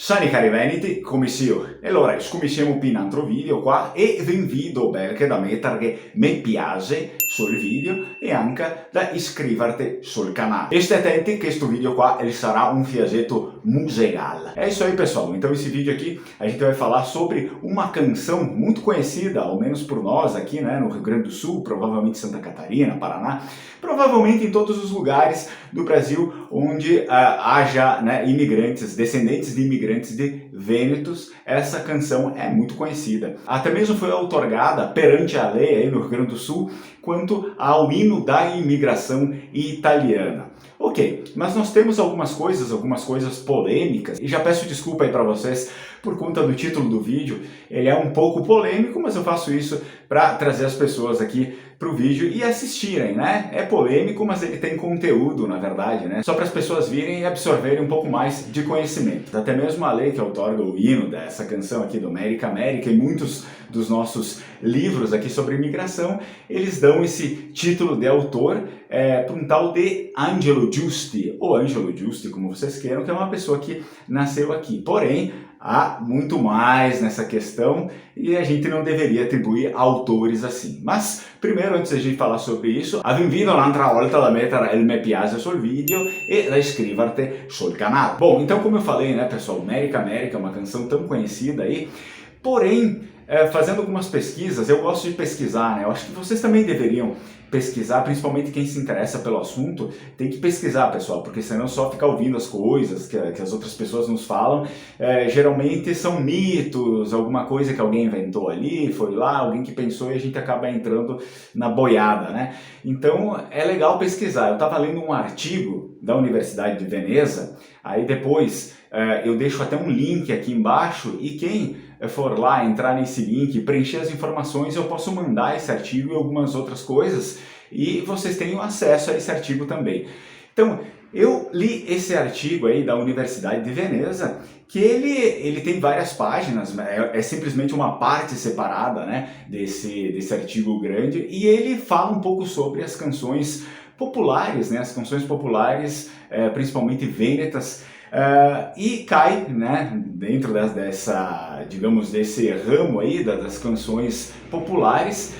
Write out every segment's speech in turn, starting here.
Ciao cari veneti, come io? E allora, cominciamo in un altro video qua e vi invito perché da mettere mi piace sul video e anche da iscriverti sul canale. E stai attenti che questo video qua ele sará um fiazeto musical. É isso aí, pessoal. Então esse vídeo aqui a gente vai falar sobre uma canção muito conhecida, ao menos por nós aqui, né, no Rio Grande do Sul, provavelmente Santa Catarina, Paraná, provavelmente em todos os lugares do Brasil onde haja, né, imigrantes, descendentes de imigrantes de vênetos. Essa canção é muito conhecida. Até mesmo foi outorgada perante a lei aí no Rio Grande do Sul quanto ao hino da imigração italiana. Ok, mas nós temos algumas coisas polêmicas, e já peço desculpa aí para vocês por conta do título do vídeo. Ele é um pouco polêmico, mas eu faço isso para trazer as pessoas aqui para o vídeo e assistirem, né? É polêmico, mas ele tem conteúdo, na verdade, né? Só para as pessoas virem e absorverem um pouco mais de conhecimento. Até mesmo a lei que outorga o hino dessa canção aqui do América América e muitos dos nossos livros aqui sobre imigração, eles dão esse título de autor para um tal de Angelo Giusti, ou Angelo Giusti, como vocês queiram, que é uma pessoa que nasceu aqui. Porém, há muito mais nessa questão e a gente não deveria atribuir autores assim. Mas, primeiro, antes de a gente falar sobre isso, vi invito un'altra volta a mettere il me piace sul video e a iscriverti sul canale. Bom, então como eu falei, né, pessoal, América América é uma canção tão conhecida aí, porém, fazendo algumas pesquisas, eu gosto de pesquisar, né? Eu acho que vocês também deveriam pesquisar, principalmente quem se interessa pelo assunto, tem que pesquisar, pessoal, porque senão só ficar ouvindo as coisas que as outras pessoas nos falam. Geralmente são mitos, alguma coisa que alguém inventou ali, foi lá, alguém que pensou e a gente acaba entrando na boiada, né? Então é legal pesquisar. Eu estava lendo um artigo da Universidade de Veneza, aí depois eu deixo até um link aqui embaixo e quem for lá, entrar nesse link, preencher as informações, eu posso mandar esse artigo e algumas outras coisas e vocês tenham acesso a esse artigo também. Então, eu li esse artigo aí da Universidade de Veneza, que ele tem várias páginas, é simplesmente uma parte separada, né, desse artigo grande, e ele fala um pouco sobre as canções populares, né, as canções populares, principalmente vênetas, e cai, né, dentro digamos, desse ramo aí das canções populares,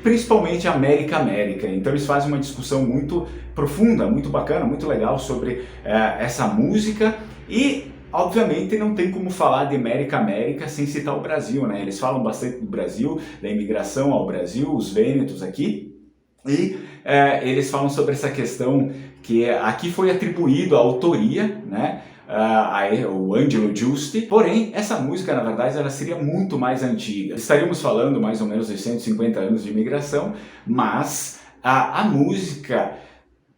principalmente América América. Então eles fazem uma discussão muito profunda, muito bacana, muito legal sobre essa música e obviamente não tem como falar de América América sem citar o Brasil, né? Eles falam bastante do Brasil, da imigração ao Brasil, os vênetos aqui, e eles falam sobre essa questão que aqui foi atribuído a autoria, né? O Angelo Giusti, porém essa música na verdade ela seria muito mais antiga. Estaríamos falando mais ou menos de 150 anos de imigração, mas a música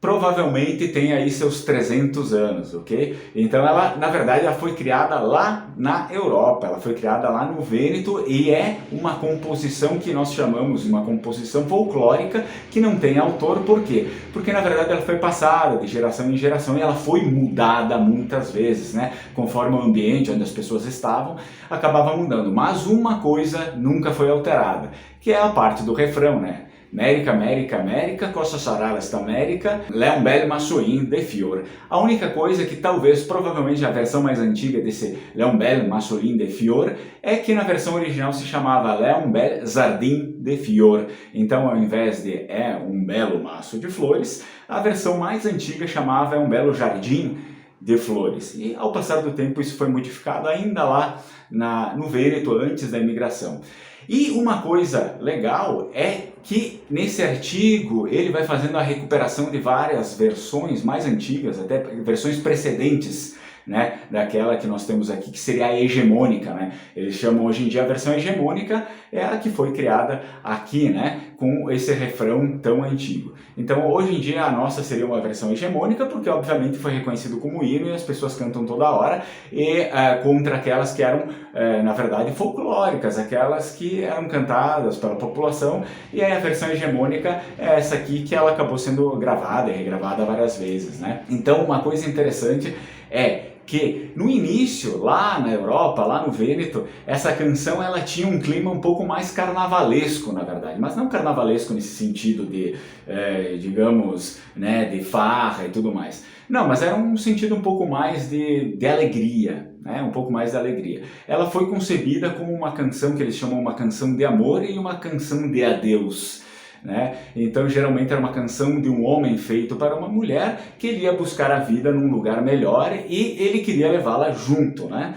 provavelmente tem aí seus 300 anos, ok? Então ela, na verdade, ela foi criada lá na Europa, ela foi criada lá no Vêneto e é uma composição que nós chamamos de uma composição folclórica que não tem autor. Por quê? Porque na verdade ela foi passada de geração em geração e ela foi mudada muitas vezes, né? Conforme o ambiente onde as pessoas estavam, acabava mudando. Mas uma coisa nunca foi alterada, que é a parte do refrão, né? América, América, América, cosa sarà esta América, l'è un bel massoin de fior. A única coisa que talvez, provavelmente a versão mais antiga desse l'è un bel massoin de fior, é que na versão original se chamava l'è un bel jardim de fior. Então ao invés de é um belo maço de flores, a versão mais antiga chamava é um belo jardim de flores. E ao passar do tempo isso foi modificado ainda lá no Vêneto, antes da imigração. E uma coisa legal é que nesse artigo ele vai fazendo a recuperação de várias versões mais antigas, até versões precedentes, né, daquela que nós temos aqui, que seria a hegemônica, né? Eles chamam hoje em dia a versão hegemônica, é a que foi criada aqui, né, com esse refrão tão antigo. Então hoje em dia a nossa seria uma versão hegemônica, porque obviamente foi reconhecido como hino e as pessoas cantam toda hora, e contra aquelas que eram, na verdade, folclóricas, aquelas que eram cantadas pela população, e aí a versão hegemônica é essa aqui, que ela acabou sendo gravada e regravada várias vezes, né? Então uma coisa interessante é que no início, lá na Europa, lá no Vêneto, essa canção ela tinha um clima um pouco mais carnavalesco, na verdade, mas não carnavalesco nesse sentido de, digamos, né, de farra e tudo mais. Não, mas era um sentido um pouco mais de alegria, né? Um pouco mais de alegria. Ela foi concebida como uma canção que eles chamam uma canção de amor e uma canção de adeus, né? Então geralmente era uma canção de um homem feito para uma mulher que ele ia buscar a vida num lugar melhor e ele queria levá-la junto, né?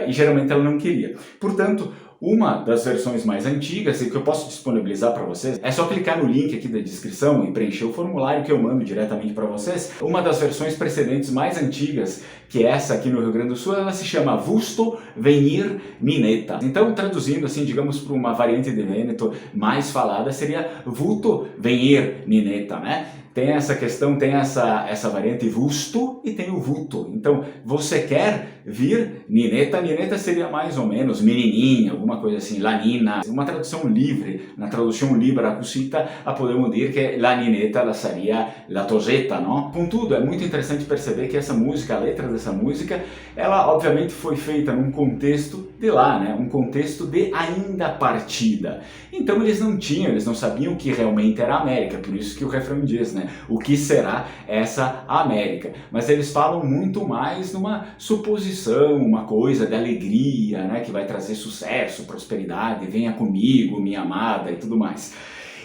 E geralmente ela não queria. Portanto, uma das versões mais antigas, e que eu posso disponibilizar para vocês, é só clicar no link aqui da descrição e preencher o formulário que eu mando diretamente para vocês. Uma das versões precedentes mais antigas, que é essa aqui no Rio Grande do Sul, ela se chama Vusto Venir Nineta. Então, traduzindo assim, digamos, para uma variante de Vêneto mais falada, seria Vuto Venir Nineta, né? Tem essa questão, tem essa variante vusto e tem o vuto. Então, você quer vir Nineta? Nineta seria mais ou menos menininha, alguma coisa assim, la nina. Uma tradução livre, na tradução libera cosita, podemos dizer que la Nineta ela seria la toseta, não? Contudo, é muito interessante perceber que essa música, a letra dessa música, ela obviamente foi feita num contexto de lá, né? Um contexto de ainda partida. Então eles não sabiam o que realmente era a América, por isso que o refrão diz, né? O que será essa América? Mas eles falam muito mais numa suposição, uma coisa de alegria, né? Que vai trazer sucesso, prosperidade, venha comigo, minha amada e tudo mais.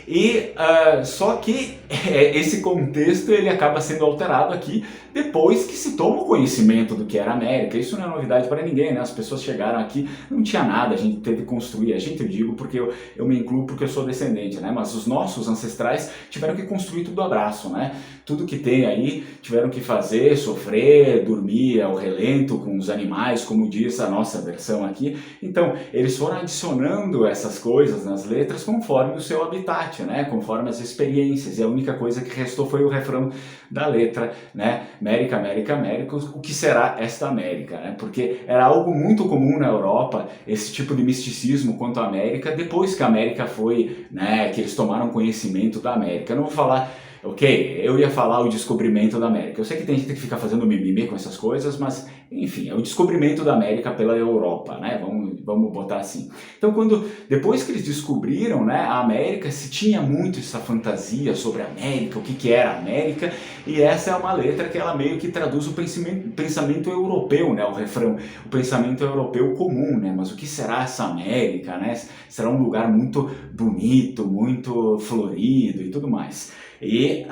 E só que esse contexto ele acaba sendo alterado aqui depois que se toma o conhecimento do que era a América. Isso não é novidade para ninguém, né? As pessoas chegaram aqui, não tinha nada, a gente teve que construir. A gente, eu digo porque eu me incluo porque eu sou descendente, né? Mas os nossos ancestrais tiveram que construir tudo a braço, né? Tudo que tem aí tiveram que fazer, sofrer, dormir ao relento com os animais, como diz a nossa versão aqui. Então, eles foram adicionando essas coisas nas letras conforme o seu habitat, né? Conforme as experiências. E a única coisa que restou foi o refrão da letra, né? América, América, América, o que será esta América, né? Porque era algo muito comum na Europa, esse tipo de misticismo quanto à América, depois que a América foi, né, que eles tomaram conhecimento da América. Eu não vou falar, ok, eu ia falar o descobrimento da América. Eu sei que tem gente que fica fazendo mimimi com essas coisas, mas, enfim, é o descobrimento da América pela Europa, né? Vamos botar assim. Então, depois que eles descobriram, né, a América, se tinha muito essa fantasia sobre a América, o que era a América, e essa é uma letra que ela meio que traduz o pensamento europeu, né, o refrão, o pensamento europeu comum, né? Mas o que será essa América, né? Será um lugar muito bonito, muito florido e tudo mais. E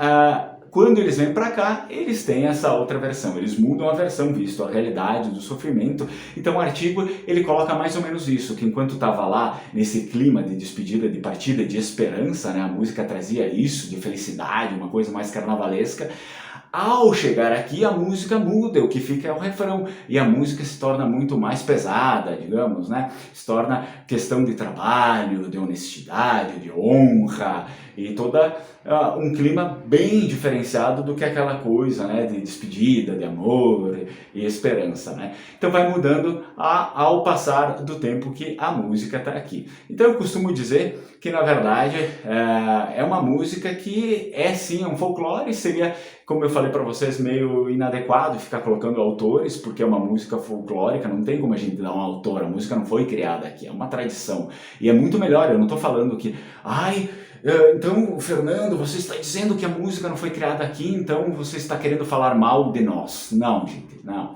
quando eles vêm para cá, eles têm essa outra versão, eles mudam a versão, visto a realidade do sofrimento. Então o artigo ele coloca mais ou menos isso, que enquanto estava lá nesse clima de despedida, de partida, de esperança, né, a música trazia isso, de felicidade, uma coisa mais carnavalesca. Ao chegar aqui, a música muda, o que fica é o refrão, e a música se torna muito mais pesada, digamos, né? Se torna questão de trabalho, de honestidade, de honra, e toda um clima bem diferenciado do que aquela coisa, né, de despedida, de amor e esperança, né? Então vai mudando ao passar do tempo que a música está aqui. Então eu costumo dizer que, na verdade, é uma música que é sim um folclore, seria, como eu falei para vocês, meio inadequado ficar colocando autores, porque é uma música folclórica, não tem como a gente dar um autor, a música não foi criada aqui, é uma tradição. E é muito melhor, eu não estou falando que, então, Fernando, você está dizendo que a música não foi criada aqui, então você está querendo falar mal de nós. Não, gente, não.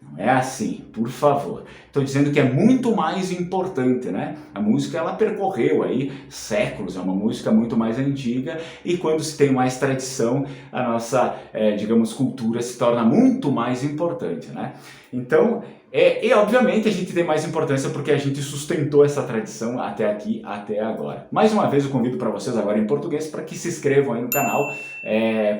Não é assim, por favor. Estou dizendo que é muito mais importante, né? A música, ela percorreu aí séculos, é uma música muito mais antiga, e quando se tem mais tradição, a nossa, digamos, cultura se torna muito mais importante, né? Então, e obviamente a gente tem mais importância porque a gente sustentou essa tradição até aqui, até agora. Mais uma vez eu convido para vocês agora em português para que se inscrevam aí no canal,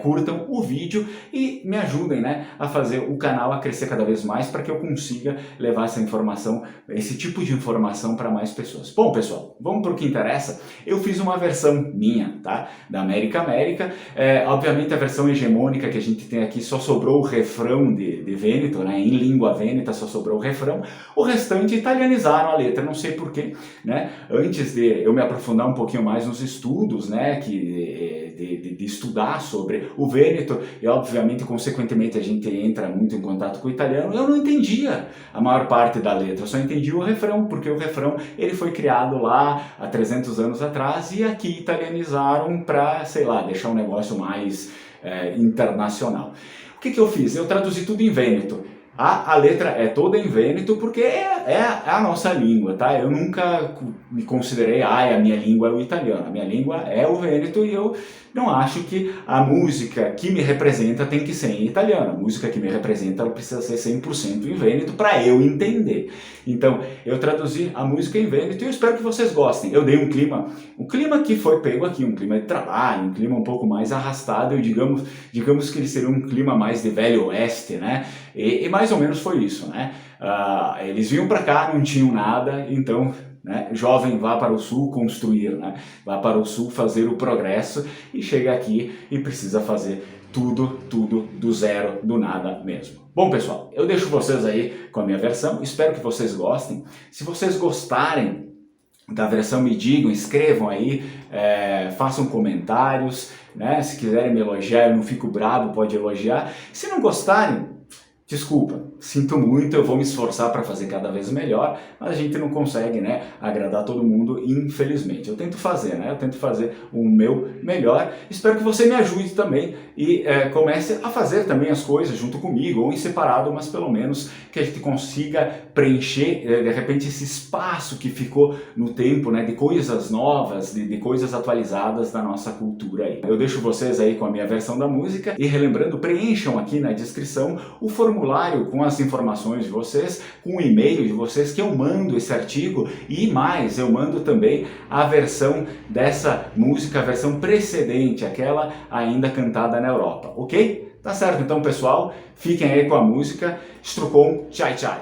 curtam o vídeo e me ajudem, né, a fazer o canal a crescer cada vez mais para que eu consiga levar essa informação, esse tipo de informação para mais pessoas. Bom, pessoal, vamos para o que interessa. Eu fiz uma versão minha, tá? Da América América. Obviamente a versão hegemônica que a gente tem aqui só sobrou o refrão de Vêneto, né? Em língua vêneta só sobrou o refrão, o restante italianizaram a letra, não sei porquê, né? Antes de eu me aprofundar um pouquinho mais nos estudos, né, de estudar sobre o Vêneto, e obviamente, consequentemente, a gente entra muito em contato com o italiano, eu não entendia a maior parte da letra, eu só entendia o refrão, porque o refrão ele foi criado lá há 300 anos atrás, e aqui italianizaram para, sei lá, deixar um negócio mais internacional. O que eu fiz? Eu traduzi tudo em Vêneto. A letra é toda em Vêneto porque é a nossa língua, tá? Eu nunca me considerei, a minha língua é o italiano. A minha língua é o Vêneto e eu não acho que a música que me representa tem que ser em italiano. A música que me representa ela precisa ser 100% em Vêneto para eu entender. Então, eu traduzi a música em Vêneto e eu espero que vocês gostem. Eu dei um clima que foi pego aqui, um clima de trabalho, um clima um pouco mais arrastado, e digamos que ele seria um clima mais de Velho Oeste, né? E mais ou menos foi isso, né? Eles vinham para cá, não tinham nada, então, né, jovem, vá para o sul construir, né? Vá para o sul fazer o progresso e chega aqui e precisa fazer tudo do zero, do nada mesmo. Bom, pessoal, eu deixo vocês aí com a minha versão, espero que vocês gostem. Se vocês gostarem da versão, me digam, escrevam aí, façam comentários, né? Se quiserem me elogiar, eu não fico bravo, pode elogiar. Se não gostarem, desculpa, sinto muito, eu vou me esforçar para fazer cada vez melhor, mas a gente não consegue, né, agradar todo mundo, infelizmente. Eu tento fazer, né, eu tento fazer o meu melhor. Espero que você me ajude também e comece a fazer também as coisas junto comigo, ou em separado, mas pelo menos que a gente consiga preencher, de repente, esse espaço que ficou no tempo, né, de coisas novas, de coisas atualizadas da nossa cultura aí. Eu deixo vocês aí com a minha versão da música e relembrando, preencham aqui na descrição o formulário com as informações de vocês, com o e-mail de vocês, que eu mando esse artigo e mais, eu mando também a versão dessa música, a versão precedente, aquela ainda cantada na Europa, ok? Tá certo então, pessoal? Fiquem aí com a música Strucon Chai Chai.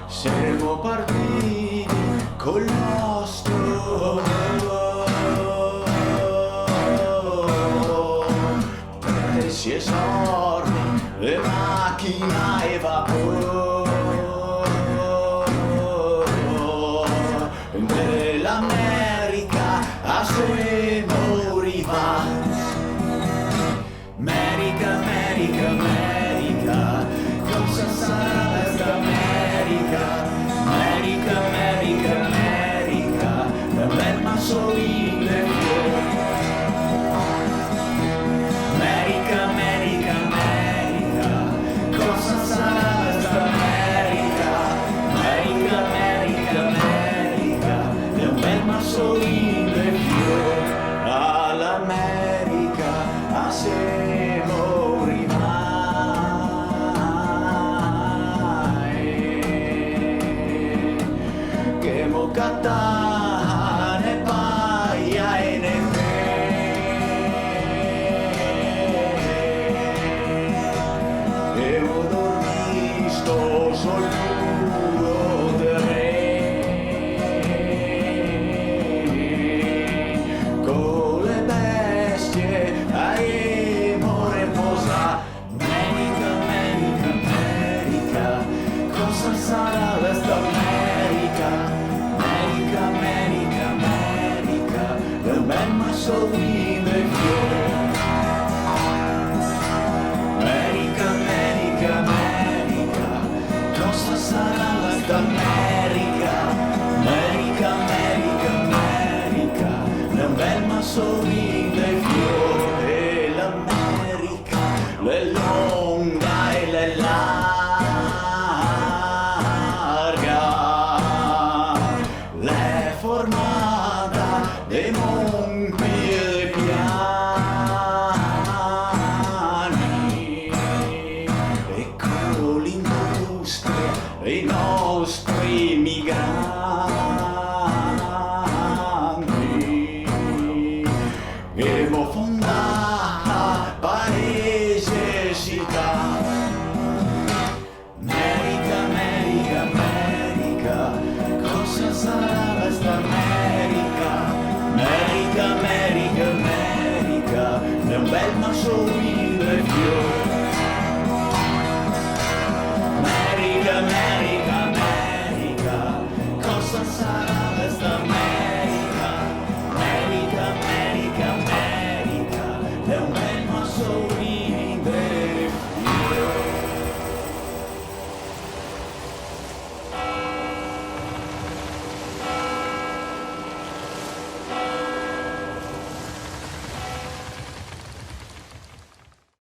Siamo partiti col nostro prezzi esordi e macchina e vapore nell'America a siamo arrivati. America, America, America, cosa sarà questa America? America, America, America, la bel massoline America, America, America, cosa sarà questa America? America, America, America, la bel massoline all'America a siamo rimasti che mo cattane paia e ne e ho dormito solo del re con le bestie ai more posa. America, America, America, cosa sarà questa America? America, America, America, del bel massoline fiore. America, America, America, cosa sarà questa America? America, America, America, del bel massoline fiore. L'America, l'è lunga e l'è larga, l'è formata dei monti e piani e con l'industria e i nostri migranti abbiamo fondata paese e città.